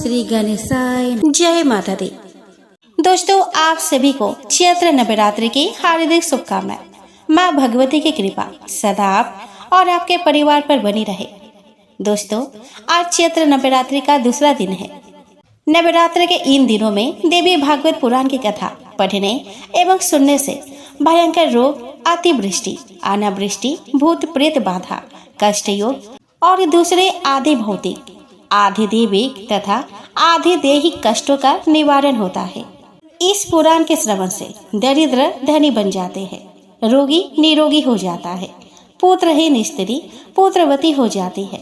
श्री गणेशाय जय माता दी। दोस्तों, आप सभी को चैत्र नवरात्रि की हार्दिक शुभकामनाएं। माँ भगवती की कृपा सदा आप और आपके परिवार पर बनी रहे। दोस्तों, आज चैत्र नवरात्रि का दूसरा दिन है। नवरात्र के इन दिनों में देवी भागवत पुराण की कथा पढ़ने एवं सुनने से भयंकर रोग, अतिवृष्टि, अनावृष्टि, भूत प्रेत बाधा, कष्ट योग और दूसरे आदि भौतिक, आधि दैविक तथा आधि दैहिक कष्टों का निवारण होता है। इस पुराण के श्रवण से दरिद्र धनी बन जाते हैं, रोगी निरोगी हो जाता है, पुत्रहीन स्त्री पुत्रवती हो जाती है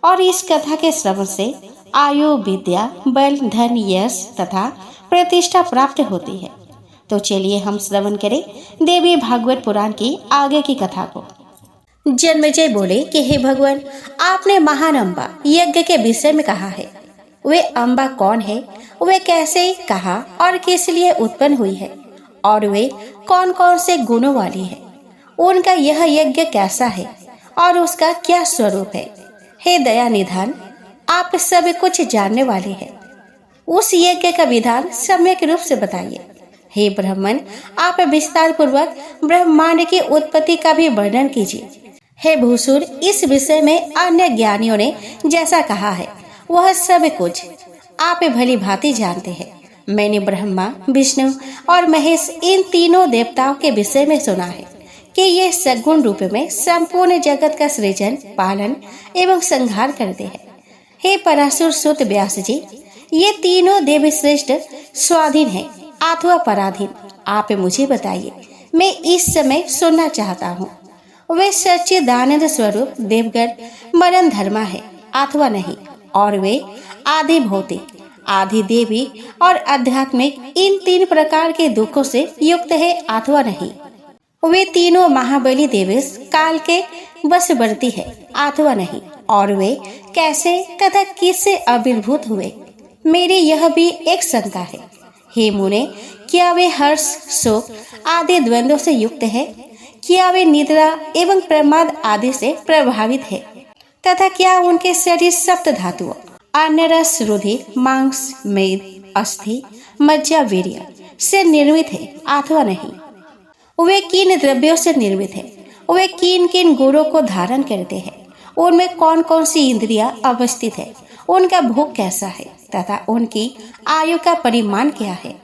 और इस कथा के श्रवण से आयु, विद्या, बल, धन, यश तथा प्रतिष्ठा प्राप्त होती है। तो चलिए हम श्रवण करें देवी भागवत पुराण की आगे की कथा को। जन्मेजय बोले कि हे भगवान, आपने महान अम्बा यज्ञ के विषय में कहा है। वे अम्बा कौन है, वे कैसे, कहा और किस लिए उत्पन्न हुई है और वे कौन कौन से गुणों वाली है, उनका यह यज्ञ कैसा है और उसका क्या स्वरूप है। हे दया निधान, आप सब कुछ जानने वाले हैं, उस यज्ञ का विधान सम्यक रूप से बताइए। हे ब्राह्मण, आप विस्तार पूर्वक ब्रह्मांड की उत्पत्ति का भी वर्णन कीजिए। हे भूसुर, इस विषय में अन्य ज्ञानियों ने जैसा कहा है वह सब कुछ आप भली भांति जानते हैं। मैंने ब्रह्मा, विष्णु और महेश इन तीनों देवताओं के विषय में सुना है कि ये सगुण रूप में संपूर्ण जगत का सृजन, पालन एवं संहार करते हैं। हे पराशुर सुत व्यास जी, ये तीनों देव श्रेष्ठ स्वाधीन है अथवा पराधीन, आप मुझे बताइए, मैं इस समय सुनना चाहता हूँ। वे सच्चिदानंद स्वरूप देवगण मरण धर्मा है अथवा नहीं, और वे आधि भौतिक, आधि देवी और आध्यात्मिक इन तीन प्रकार के दुखों से युक्त है अथवा नहीं। वे तीनों महाबली देवेश काल के वशवर्ती है अथवा नहीं, और वे कैसे तथा किससे आविर्भूत हुए, मेरी यह भी एक शंका है। हे मुने, क्या वे हर्ष, शोक आदि द्वंद्वों से युक्त है? क्या वे निद्रा एवं प्रमाद आदि से प्रभावित है तथा क्या उनके शरीर सप्त धातुओं अन्न, रस, रुधिर, मांस, मेद, अस्थि, मज्जा, वीर्य से निर्मित है अथवा नहीं? वे किन द्रव्यों से निर्मित है? वे किन किन गुणों को धारण करते हैं? उनमें कौन कौन सी इंद्रियां अवस्थित है? उनका भोग कैसा है तथा उनकी आयु का परिमाण क्या है?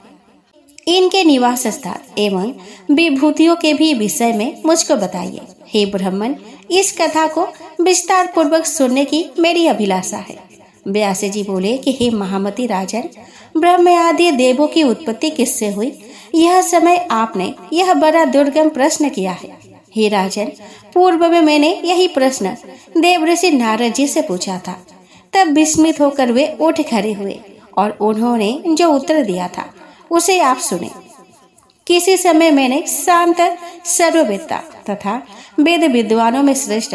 इनके निवास स्थान एवं विभूतियों के भी विषय में मुझको बताइए। हे ब्राह्मण, इस कथा को विस्तार पूर्वक सुनने की मेरी अभिलाषा है। व्यास जी बोले कि हे महामती राजन, ब्रह्म आदि देवों की उत्पत्ति किससे हुई, यह समय आपने यह बड़ा दुर्गम प्रश्न किया है। हे राजन, पूर्व में मैंने यही प्रश्न देवऋषि नारद जी से पूछा था। तब विस्मित होकर वे उठ खड़े हुए और उन्होंने जो उत्तर दिया था उसे आप सुने। किसी समय मैंने शांत सर्ववेत्ता तथा वेद विद्वानों में श्रेष्ठ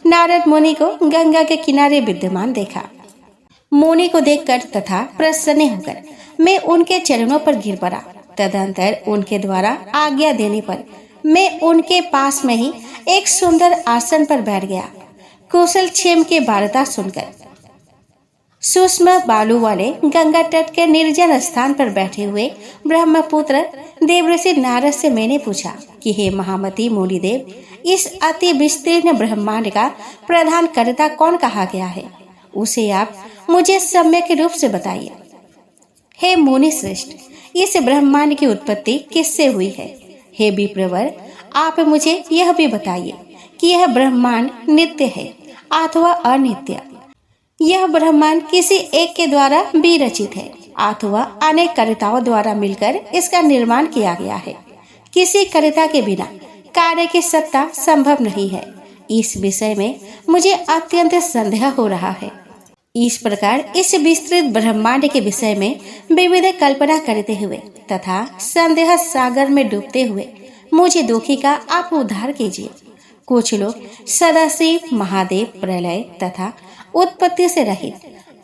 नारद मुनि को गंगा के किनारे विद्यमान देखा। मुनि को देखकर तथा प्रसन्न होकर मैं उनके चरणों पर गिर पड़ा। तदंतर उनके द्वारा आज्ञा देने पर मैं उनके पास में ही एक सुंदर आसन पर बैठ गया। कुशल क्षेम की वार्ता सुनकर सूक्ष्म बालू वाले गंगा तट के निर्जन स्थान पर बैठे हुए ब्रह्मपुत्र देवऋषि नारद से मैंने पूछा कि हे महामती मुनिदेव, इस अति विस्तीर्ण ब्रह्मांड का प्रधान कर्ता कौन कहा गया है, उसे आप मुझे सम्यक रूप से बताइए। हे मुनि श्रेष्ठ, इस ब्रह्मांड की उत्पत्ति किससे हुई है? हे विप्रवर, आप मुझे यह भी बताइए कि यह ब्रह्मांड नित्य है अथवा अनित्य। यह ब्रह्मांड किसी एक के द्वारा विरचित है अथवा अनेक कर्ताओं द्वारा मिलकर इसका निर्माण किया गया है। किसी कर्ता के बिना कार्य की सत्ता संभव नहीं है। इस विषय में मुझे अत्यंत संदेह हो रहा है। इस प्रकार इस विस्तृत ब्रह्मांड के विषय में विविध कल्पना करते हुए तथा संदेह सागर में डूबते हुए मुझे दुखी का आप उद्धार कीजिए। कुछ लोग सदाशिव, महादेव, प्रलय तथा उत्पत्ति से रहित,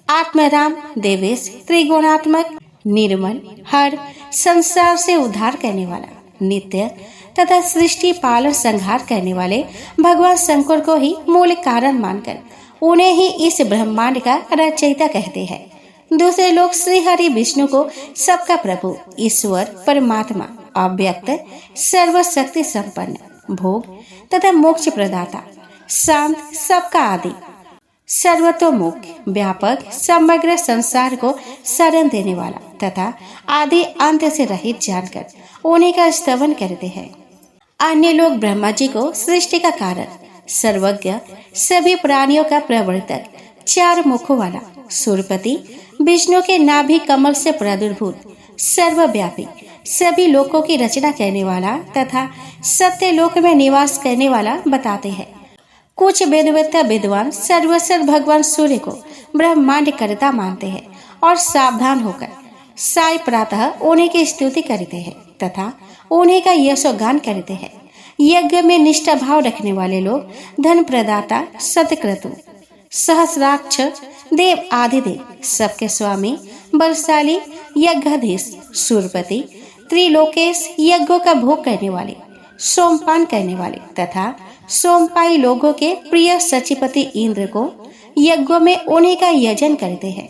आत्मराम, देवेश, त्रिगुणात्मक, निर्मल, हर, संसार से उद्धार करने वाला, नित्य तथा सृष्टि पालन संहार करने वाले भगवान शंकर को ही मूल कारण मानकर उन्हें ही इस ब्रह्मांड का रचयिता कहते हैं। दूसरे लोग श्री हरि विष्णु को सबका प्रभु, ईश्वर, परमात्मा, अव्यक्त, सर्वशक्ति संपन्न, भोग तथा मोक्ष प्रदाता, शांत, सबका आदि, सर्वतोमुख, व्यापक, समग्र संसार को शरण देने वाला तथा आदि अंत से रहित जानकर उन्हीं का स्तवन करते हैं। अन्य लोग ब्रह्मा जी को सृष्टि का कारण, सर्वज्ञ, सभी प्राणियों का प्रवर्तक, चार मुखों वाला, सूर्यपति, विष्णु के नाभि कमल से प्रादुर्भूत, सर्वव्यापी, सभी लोकों की रचना करने वाला तथा सत्य लोक में निवास करने वाला बताते हैं। कुछ वेदवेत्ता विद्वान सर्वस्व भगवान सूर्य को ब्रह्मांड कर्ता मानते हैं और सावधान होकर साय प्रातः उन्हीं की स्तुति करते हैं तथा उन्हीं का यशोगान करते हैं। यज्ञ में निष्ठा भाव रखने वाले लोग धन प्रदाता, सतक्रतु, सहस्राक्ष, देव आदिदेव, सबके स्वामी, बलशाली, यज्ञाधीश, सूर्यपति, त्रिलोकेश, यज्ञों का भोग करने वाले, सोमपान करने वाले तथा सोमपाई लोगों के प्रिय सचिपति इंद्र को यज्ञों में उन्हीं का यजन करते हैं।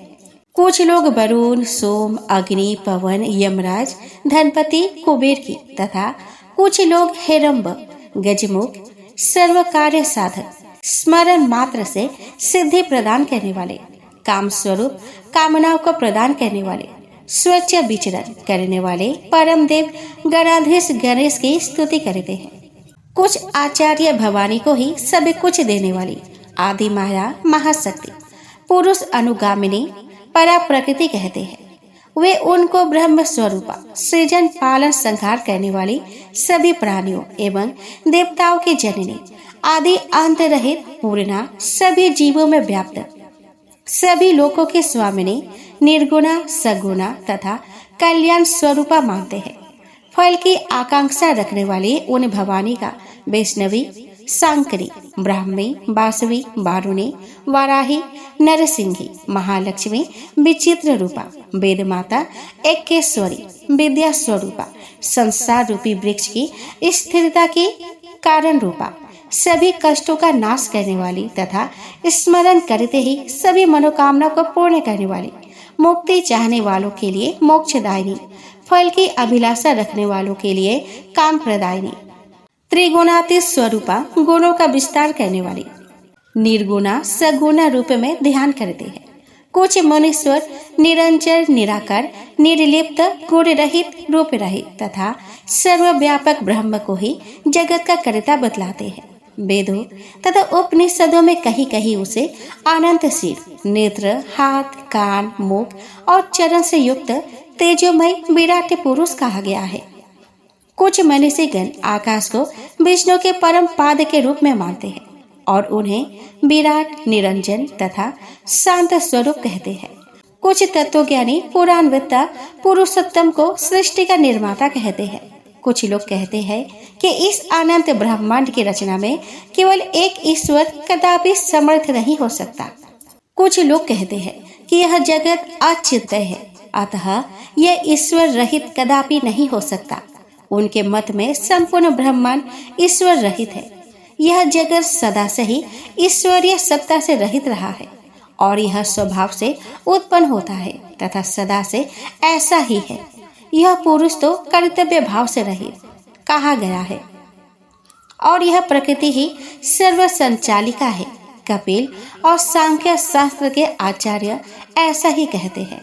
कुछ लोग वरुण, सोम, अग्नि, पवन, यमराज, धनपति, कुबेर की तथा कुछ लोग हेरम्ब, गजमुख, सर्व कार्य साधक, स्मरण मात्र से सिद्धि प्रदान करने वाले, काम स्वरूप कामनाओं को प्रदान करने वाले, स्वच्छ विचरण करने वाले परम देव गणाधीश गणेश की स्तुति करते हैं। कुछ आचार्य भवानी को ही सब कुछ देने वाली आदि माया महाशक्ति, पुरुष अनुगामिनी, परा प्रकृति कहते हैं। वे उनको ब्रह्म स्वरूपा, सृजन पालन संहार करने वाली, सभी प्राणियों एवं देवताओं की जननी, आदि अंत रहित, पूर्णा, सभी जीवों में व्याप्त, सभी लोकों की स्वामिनी, निर्गुणा, सगुणा तथा कल्याण स्वरूपा मानते हैं। फल की आकांक्षा रखने वाली उन भवानी का वैष्णवी, सांकरी, ब्राह्मी, बासवी, वारुणी, वाराही, नरसिंही, महालक्ष्मी, विचित्र रूपा, वेद माता, एकेश्वरी, विद्या स्वरूपा, संसार रूपी वृक्ष की स्थिरता की कारण रूपा, सभी कष्टों का नाश करने वाली तथा स्मरण करते ही सभी मनोकामना को पूर्ण करने वाली, मुक्ति चाहने वालों के लिए मोक्षदायिनी, फल की अभिलाषा रखने वालों के लिए काम प्रदायिनी, त्रिगुणातीत स्वरूपा, गुणों का विस्तार करने वाली, निर्गुणा सगुणा रूप में ध्यान करते हैं। कुछ मनुष्य निरंजन, निराकार, निर्लिप्त, गुण रहित, रूप रहित तथा सर्वव्यापक ब्रह्म को ही जगत का कर्ता बतलाते हैं। वेदों तथा उपनिषदों में कहीं कहीं उसे अनंत सिर, नेत्र, हाथ, कान, मुख और चरण से युक्त तेजोमय विराट पुरुष कहा गया है। कुछ मनीषीगण आकाश को विष्णु के परम पाद के रूप में मानते हैं और उन्हें विराट, निरंजन तथा शांत स्वरूप कहते हैं। कुछ तत्वज्ञानी पुराणवेत्ता पुरुषोत्तम को सृष्टि का निर्माता कहते हैं। कुछ लोग कहते हैं कि इस अनंत ब्रह्मांड की रचना में केवल एक ईश्वर कदापि समर्थ नहीं हो सकता। कुछ लोग कहते हैं कि यह जगत अचिंत्य है, अतः यह ईश्वर रहित कदापि नहीं हो सकता। उनके मत में संपूर्ण ब्रह्मांड ईश्वर रहित है। यह जगत सदा से ही ईश्वरीय सत्ता से रहित रहा है और यह स्वभाव से उत्पन्न होता है तथा सदा से ऐसा ही है। यह पुरुष तो कर्तव्य भाव से रहित कहा गया है और यह प्रकृति ही सर्व संचालिका है। कपिल और सांख्य शास्त्र के आचार्य ऐसा ही कहते हैं।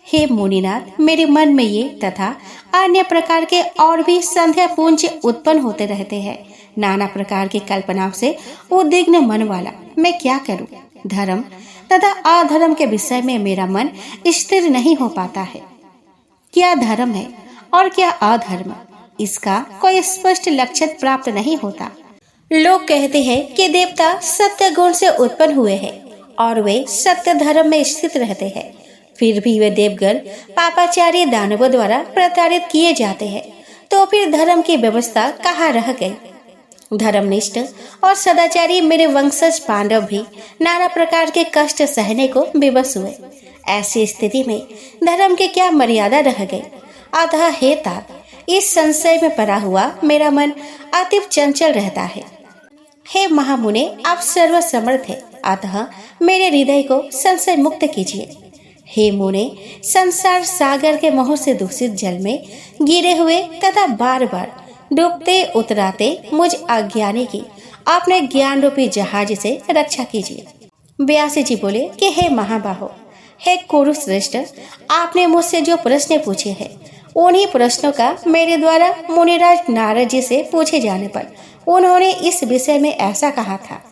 हे मुनिनाथ, मेरे मन में ये तथा अन्य प्रकार के और भी संध्या पुंज उत्पन्न होते रहते हैं। नाना प्रकार की कल्पनाओं से उद्विग्न मन वाला मैं क्या करूं? धर्म तथा अधर्म के विषय में मेरा मन स्थिर नहीं हो पाता है। क्या धर्म है और क्या अधर्म, इसका कोई स्पष्ट लक्षण प्राप्त नहीं होता। लोग कहते हैं कि देवता सत्य गुण से उत्पन्न हुए हैं और वे सत्य धर्म में स्थित रहते हैं। फिर भी वे देवगण पापाचारी दानवों द्वारा प्रताड़ित किए जाते हैं, तो फिर धर्म की व्यवस्था कहाँ रह गई? धर्मनिष्ठ और सदाचारी मेरे वंशज पांडव भी नाना प्रकार के कष्ट सहने को विवश हुए। ऐसी स्थिति में धर्म की क्या मर्यादा रह गई? अतः हे तात, इस संशय में पड़ा हुआ मेरा मन अतीव चंचल रहता है। हे महामुने, आप सर्वसमर्थ हैं, अतः मेरे हृदय को संशय मुक्त कीजिए। हे मुने, संसार सागर के मोह से दूषित जल में गिरे हुए तथा बार बार डूबते उतराते मुझ अज्ञानी की अपने ज्ञान रूपी जहाज से रक्षा कीजिए। व्यास जी बोले कि हे महाबाहो, हे कुरुश्रेष्ठ, आपने मुझसे जो प्रश्न पूछे हैं उन्हीं प्रश्नों का मेरे द्वारा मुनिराज नारद जी से पूछे जाने पर उन्होंने इस विषय में ऐसा कहा था।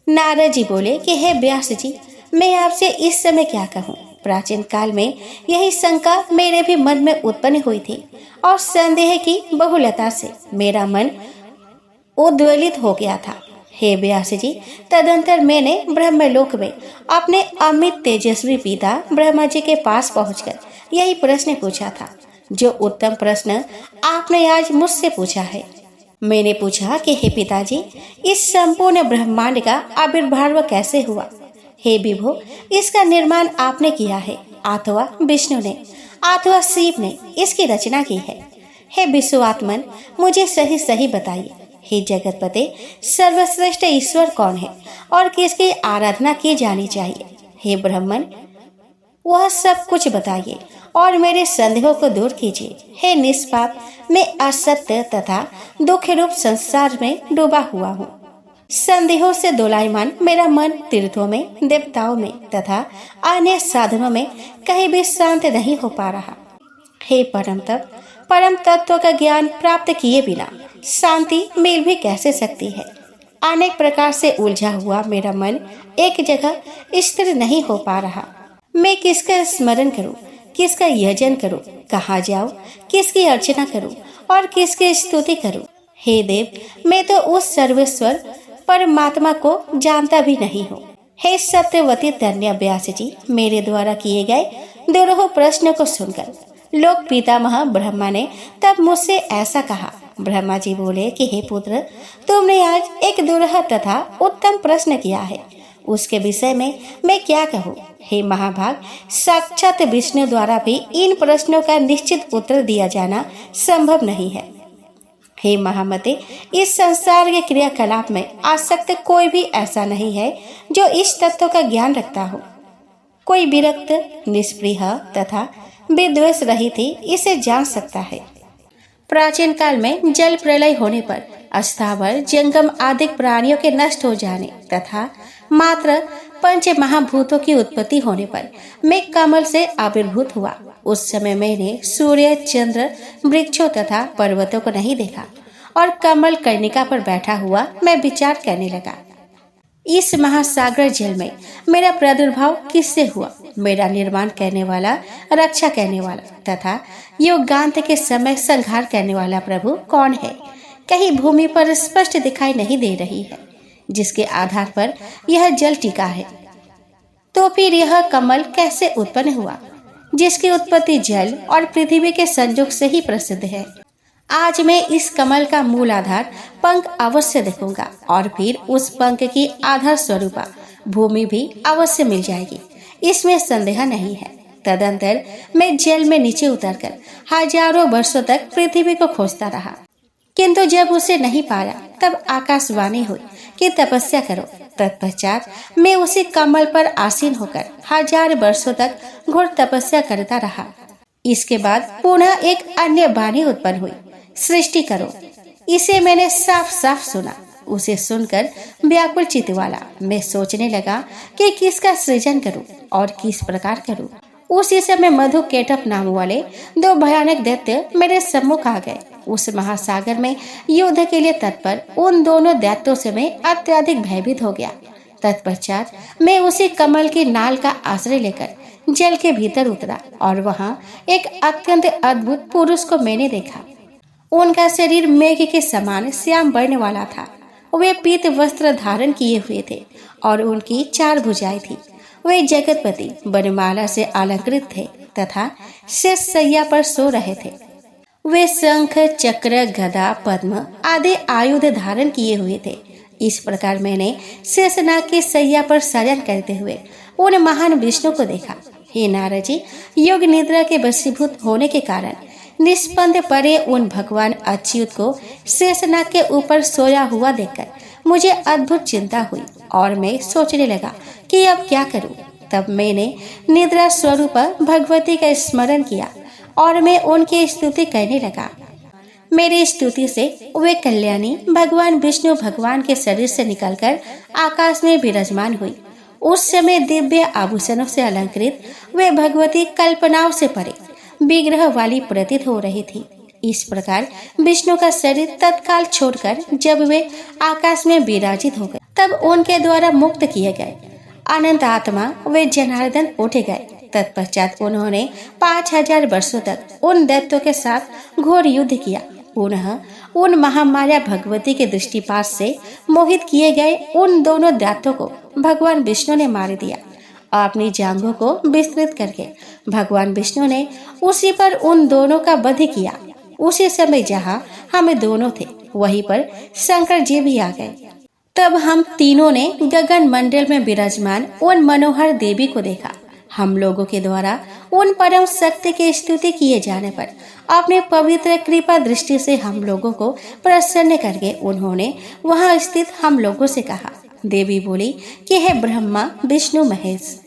नारद जी बोले कि हे व्यास जी, मैं आपसे इस समय क्या कहूँ। प्राचीन काल में यही शंका मेरे भी मन में उत्पन्न हुई थी और संदेह की बहुलता से मेरा मन उद्वेलित हो गया था। हे व्यास जी, तदंतर मैंने ब्रह्मलोक में अपने अमित तेजस्वी पिता ब्रह्मा जी के पास पहुंचकर यही प्रश्न पूछा था, जो उत्तम प्रश्न आपने आज मुझसे पूछा है। मैंने पूछा कि हे पिताजी, इस संपूर्ण ब्रह्मांड का आविर्भाव कैसे हुआ। हे विभो, इसका निर्माण आपने किया है अथवा विष्णु ने अथवा शिव ने इसकी रचना की है। हे विश्वात्मन, मुझे सही सही बताइए, हे जगतपते, सर्वश्रेष्ठ ईश्वर कौन है और किसकी आराधना की जानी चाहिए। हे ब्रह्मन, वह सब कुछ बताइए और मेरे संदेहों को दूर कीजिए। हे निष्पाप, मैं असत्य तथा दुख रूप संसार में डूबा हुआ हूँ। संदेहों से दोलायमान मेरा मन तीर्थों में, देवताओं में तथा अन्य साधनों में कहीं भी शांत नहीं हो पा रहा। हे परम तत्व का ज्ञान प्राप्त किए बिना शांति मिल भी कैसे सकती है। अनेक प्रकार से उलझा हुआ मेरा मन एक जगह स्थिर नहीं हो पा रहा। मैं किसका स्मरण करूं, किसका यजन करूं, कहाँ जाऊं, किसकी अर्चना करूं और किसकी स्तुति करूं। हे देव, मैं तो उस सर्वेश्वर परमात्मा को जानता भी नहीं हूँ। हे सत्यवती धन्य व्यास जी, मेरे द्वारा किए गए दुरूह प्रश्न को सुनकर लोक पितामह ब्रह्मा ने तब मुझसे ऐसा कहा। ब्रह्मा जी बोले कि हे पुत्र, तुमने आज एक दुरूह तथा उत्तम प्रश्न किया है, उसके विषय में मैं क्या कहूँ। हे महाभाग, साक्षात विष्णु द्वारा भी इन प्रश्नों का निश्चित उत्तर दिया जाना संभव नहीं है। हे महामते, इस संसार के क्रियाकलाप में आसक्त कोई भी ऐसा नहीं है जो इस तत्व का ज्ञान रखता हो। कोई विरक्त, निष्प्रिय तथा विद्वेष रहित ही इसे जान सकता है। प्राचीन काल में जल प्रलय होने पर अस्थावर, जंगम आदि प्राणियों के नष्ट हो जाने तथा मात्र पंच महाभूतों की उत्पत्ति होने पर मैं कमल से आविर्भूत हुआ। उस समय मैंने सूर्य, चंद्र, वृक्षों तथा पर्वतों को नहीं देखा और कमल कर्णिका पर बैठा हुआ मैं विचार करने लगा, इस महासागर जल में मेरा प्रादुर्भाव किससे हुआ। मेरा निर्माण करने वाला, रक्षा करने वाला तथा युगांत के समय संहार करने वाला प्रभु कौन है। कहीं भूमि पर स्पष्ट दिखाई नहीं दे रही है, जिसके आधार पर यह जल टिका है। तो फिर यह कमल कैसे उत्पन्न हुआ, जिसकी उत्पत्ति जल और पृथ्वी के संयोग से ही प्रसिद्ध है। आज मैं इस कमल का मूल आधार पंख अवश्य देखूंगा और फिर उस पंख की आधार स्वरूपा भूमि भी अवश्य मिल जाएगी, इसमें संदेह नहीं है। तदंतर मैं जल में नीचे उतरकर हजारों वर्षों तक पृथ्वी को खोजता रहा, किंतु जब उसे नहीं पाया तब आकाशवाणी हुई कि तपस्या करो। तत्पश्चात मैं उसी कमल पर आसीन होकर 1000 वर्षों तक घोर तपस्या करता रहा। इसके बाद पुनः एक अन्य वाणी उत्पन्न हुई, सृष्टि करो। इसे मैंने साफ साफ सुना। उसे सुनकर व्याकुल चित्त वाला मैं सोचने लगा कि किसका सृजन करूं और किस प्रकार करूं। उसी समय मधु केटप नाम वाले 2 भयानक दैत्य मेरे सम्मुख आ गए। उस महासागर में युद्ध के लिए तत्पर उन दोनों दैत्यों से मैं अत्यधिक भयभीत हो गया। तत्पश्चात मैं उसी कमल की नाल का आश्रय लेकर जल के भीतर उतरा और वहां एक अत्यंत अद्भुत पुरुष को मैंने देखा। उनका शरीर मेघ के समान श्याम वर्ण वाला था। वे पीत वस्त्र धारण किए हुए थे और उनकी 4 भुजाएं थी। वे जगतपति वनमाला से अलंकृत थे तथा शेष शैया पर सो रहे थे। वे शंख, चक्र, गदा, पद्म आदि आयुध धारण किए हुए थे। इस प्रकार मैंने शेषनाग की शैया पर शयन करते हुए उन महान विष्णु को देखा। हे नारद जी, योग निद्रा के वशीभूत होने के कारण निष्पंद परे उन भगवान अच्युत को शेषनाग के ऊपर सोया हुआ देखकर मुझे अद्भुत चिंता हुई और मैं सोचने लगा कि अब क्या करूं। तब मैंने निद्रा स्वरूप भगवती का स्मरण किया और मैं उनकी स्तुति करने लगा। मेरी स्तुति से वे कल्याणी भगवान विष्णु भगवान के शरीर से निकलकर आकाश में विराजमान हुई। उस समय दिव्य आभूषणों से अलंकृत वे भगवती कल्पनाओं से परे विग्रह वाली प्रतीत हो रही थी। इस प्रकार विष्णु का शरीर तत्काल छोड़कर जब वे आकाश में विराजित हो गए, तब उनके द्वारा मुक्त किए गए अनंत आत्मा वे जनार्दन उठे गए। तत्पश्चात उन्होंने 5000 वर्षों तक उन दैत्यों के साथ घोर युद्ध किया। पुनः उन महामाया भगवती के दृष्टिपात से मोहित किए गए उन दोनों दैत्यों को भगवान विष्णु ने मार दिया। अपनी जांघों को विस्तृत करके भगवान विष्णु ने उसी पर उन दोनों का वध किया। उसी समय जहाँ हम दोनों थे वहीं पर शंकर जी भी आ गए। तब हम तीनों ने गगन मंडल में विराजमान उन मनोहर देवी को देखा। हम लोगों के द्वारा उन परम शक्ति की स्तुति किए जाने पर अपने पवित्र कृपा दृष्टि से हम लोगों को प्रसन्न करके उन्होंने वहां स्थित हम लोगों से कहा। देवी बोली कि हे ब्रह्मा विष्णु महेश,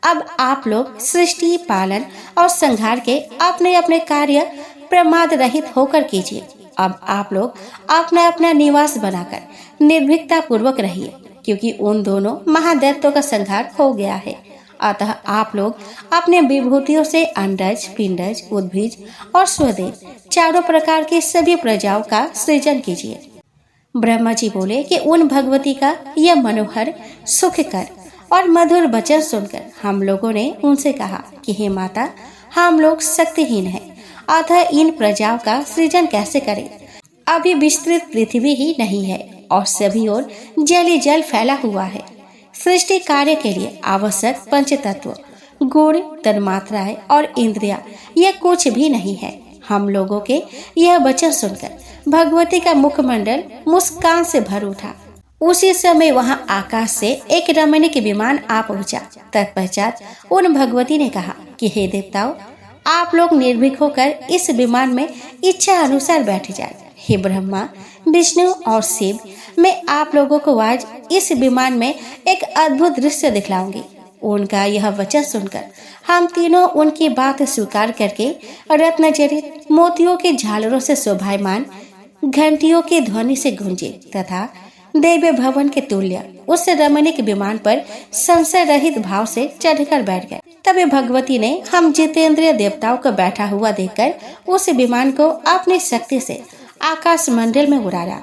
अब आप लोग सृष्टि पालन और संहार के अपने अपने कार्य प्रमाद रहित होकर कीजिए। अब आप लोग अपना अपना निवास बनाकर निर्भीकता पूर्वक रहिए, क्योंकि उन दोनों महादैत्यों का संहार हो गया है। अतः आप लोग अपने विभूतियों से अंडज, पिंडज, उद्भिज और स्वदेव चारों प्रकार की सभी प्रजाओं का सृजन कीजिए। ब्रह्मा जी बोले कि उन भगवती का यह मनोहर सुखकर और मधुर वचन सुनकर हम लोगों ने उनसे कहा कि हे माता, हम लोग शक्तिहीन हैं, अतः इन प्रजाओं का सृजन कैसे करें। अभी विस्तृत पृथ्वी ही नहीं है और सभी ओर जल ही जल फैला हुआ है। सृष्टि कार्य के लिए आवश्यक पंच तत्व, गुण, तन्मात्राएं और इंद्रिया यह कुछ भी नहीं है। हम लोगों के यह वचन सुनकर भगवती का मुखमंडल मुस्कान से भर उठा। उसी समय वहां आकाश से एक रमणीक विमान आ पहुंचा। तत्पश्चात उन भगवती ने कहा कि हे देवताओं, आप लोग निर्भीक होकर इस विमान में इच्छा अनुसार बैठ जाए। हे ब्रह्मा, विष्णु और शिव, मैं आप लोगों को आज इस विमान में एक अद्भुत दृश्य दिखलाऊंगी। उनका यह वचन सुनकर हम तीनों उनकी बात स्वीकार करके रत्नजड़ित मोतियों के झालरों से शोभायमान घंटियों की ध्वनि से गूंजे तथा देव्य भवन के तुल्य उस रमणीक विमान पर संशय रहित भाव से चढ़कर बैठ गए। तभी भगवती ने हम जितेंद्रिय देवताओं को बैठा हुआ देखकर उस विमान को अपनी शक्ति से आकाश मंडल में उड़ाया